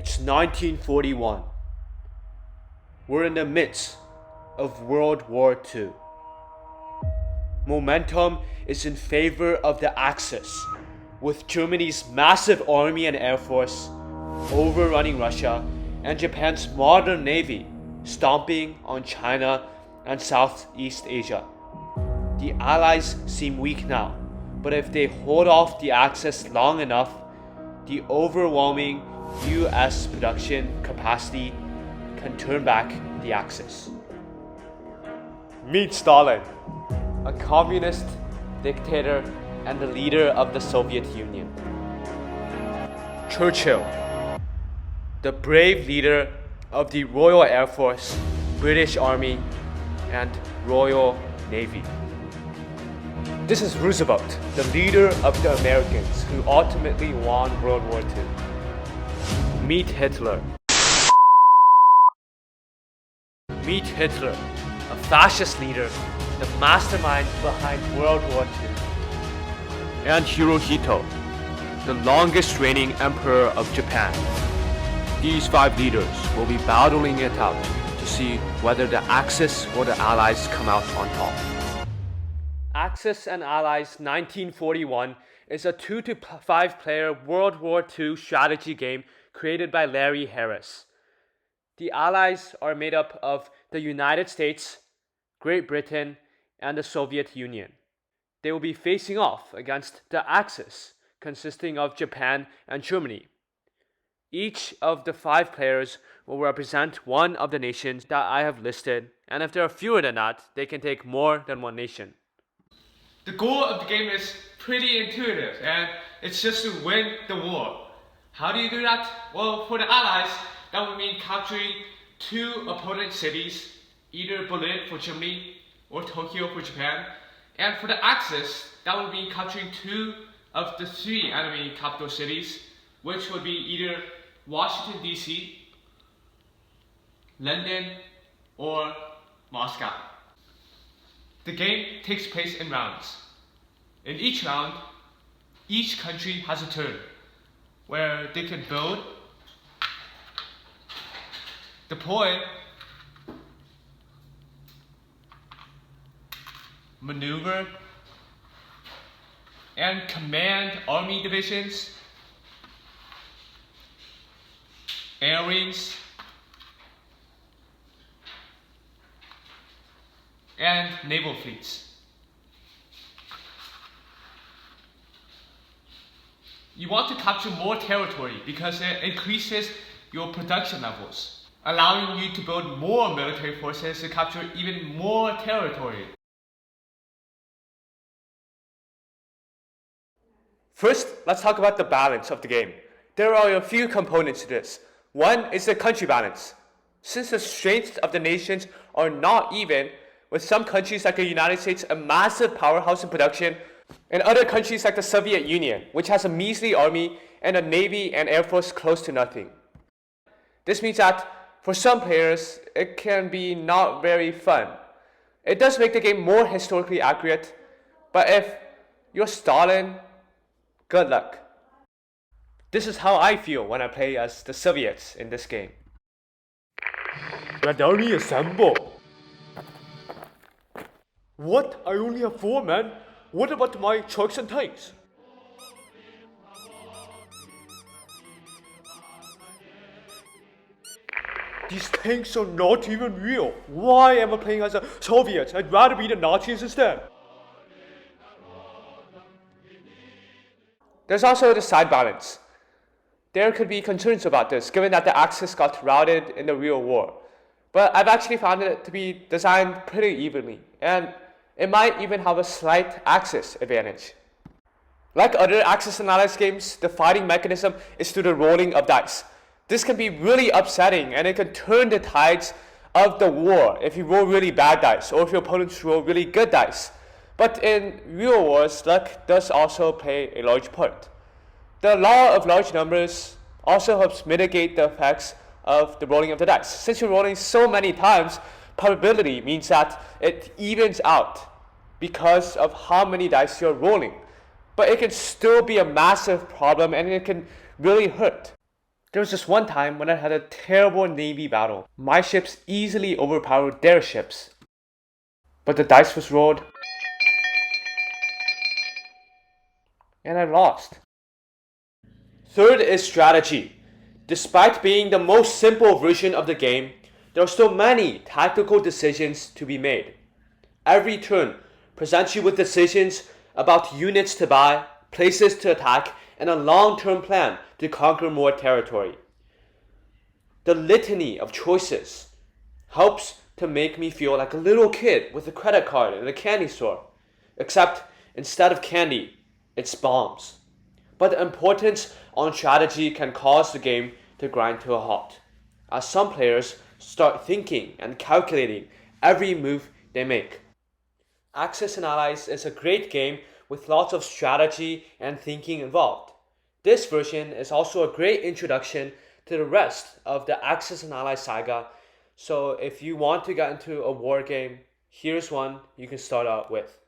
It's 1941. We're in the midst of World War II. Momentum is in favor of the Axis, with Germany's massive army and air force overrunning Russia and Japan's modern navy stomping on China and Southeast Asia. The Allies seem weak now, but if they hold off the Axis long enough, the overwhelming US production capacity can turn back the Axis. Meet Stalin, a communist dictator and the leader of the Soviet Union. Churchill, the brave leader of the Royal Air Force, British Army, and Royal Navy. This is Roosevelt, the leader of the Americans who ultimately won World War II. Meet Hitler. Meet Hitler, a fascist leader, the mastermind behind World War II. And Hirohito, the longest reigning emperor of Japan. These 5 leaders will be battling it out to see whether the Axis or the Allies come out on top. Axis and Allies 1941 is a 2 to 5 player World War II strategy game created by Larry Harris. The Allies are made up of the United States, Great Britain, and the Soviet Union. They will be facing off against the Axis, consisting of Japan and Germany. Each of the 5 players will represent one of the nations that I have listed, and if there are fewer than that, they can take more than one nation. The goal of the game is pretty intuitive, and it's just to win the war. How do you do that? Well, for the Allies, that would mean capturing 2 opponent cities, either Berlin for Germany or Tokyo for Japan. And for the Axis, that would mean capturing 2 of the 3 enemy capital cities, which would be either Washington DC, London, or Moscow. The game takes place in rounds. In each round, each country has a turn where they can build, deploy, maneuver, and command army divisions, air wings, and naval fleets. You want to capture more territory because it increases your production levels, allowing you to build more military forces to capture even more territory. First, let's talk about the balance of the game. There are a few components to this. One is the country balance. Since the strengths of the nations are not even, with some countries like the United States a massive powerhouse in production, and other countries like the Soviet Union, which has a measly army and a navy and air force close to nothing. This means that for some players, it can be not very fun. It does make the game more historically accurate, but if you're Stalin, good luck. This is how I feel when I play as the Soviets in this game. Red Army assemble! What? I only have 4 men? What about my trucks and tanks? These tanks are not even real. Why am I playing as a Soviet? I'd rather be the Nazis instead. There's also the side balance. There could be concerns about this, given that the Axis got routed in the real war. But I've actually found it to be designed pretty evenly, and it might even have a slight Axis advantage. Like other Axis and Allies games, the fighting mechanism is through the rolling of dice. This can be really upsetting, and it can turn the tides of the war if you roll really bad dice, or if your opponents roll really good dice. But in real wars, luck does also play a large part. The law of large numbers also helps mitigate the effects of the rolling of the dice. Since you're rolling so many times, probability means that it evens out because of how many dice you're rolling. But it can still be a massive problem, and it can really hurt. There was just one time when I had a terrible navy battle. My ships easily overpowered their ships. But the dice was rolled, and I lost. Third is strategy. Despite being the most simple version of the game, there are still many tactical decisions to be made. Every turn presents you with decisions about units to buy, places to attack, and a long-term plan to conquer more territory. The litany of choices helps to make me feel like a little kid with a credit card in a candy store. Except instead of candy, it's bombs. But the importance on strategy can cause the game to grind to a halt, as some players start thinking and calculating every move they make. Axis and Allies is a great game with lots of strategy and thinking involved. This version is also a great introduction to the rest of the Axis and Allies saga, so if you want to get into a war game, here's one you can start out with.